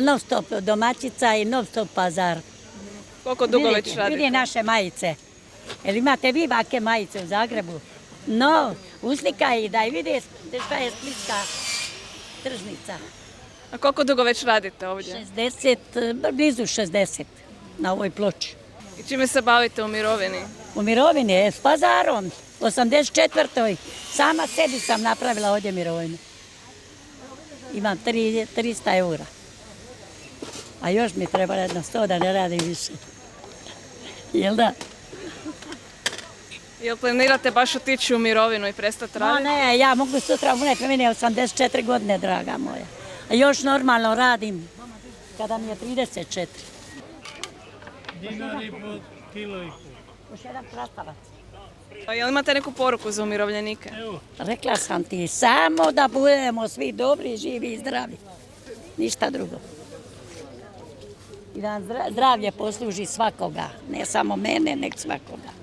Non stop domaćica i non stop pazar. Koliko dugo već Vidi radite? naše majice. Jel imate vi ovakve majice u Zagrebu? No, uslikaj da i vidi šta je splitska tržnica. A koliko dugo već radite ovdje? 60, blizu 60 na ovoj ploči. I čime se bavite u mirovini? U mirovini je s pazarom. 84. Sama sebi sam napravila ovdje mirovinu. Imam 300 eura. A još mi treba jedno 100 da ne radim više. Jel da? Jel planirate baš otići u mirovinu i prestati No raditi? ne, ja mogu sutra umreti, meni je 84 godine, draga moja. A još normalno radim kada mi je 34. Dinar i po, kilo i po. Još jedan krastavac. A jel imate neku poruku za umirovljenike? Evo, Rekla sam ti, samo da budemo svi dobri, živi i zdravi. Ništa drugo. I da nam zdravlje posluži svakoga, ne samo mene, nek svakoga.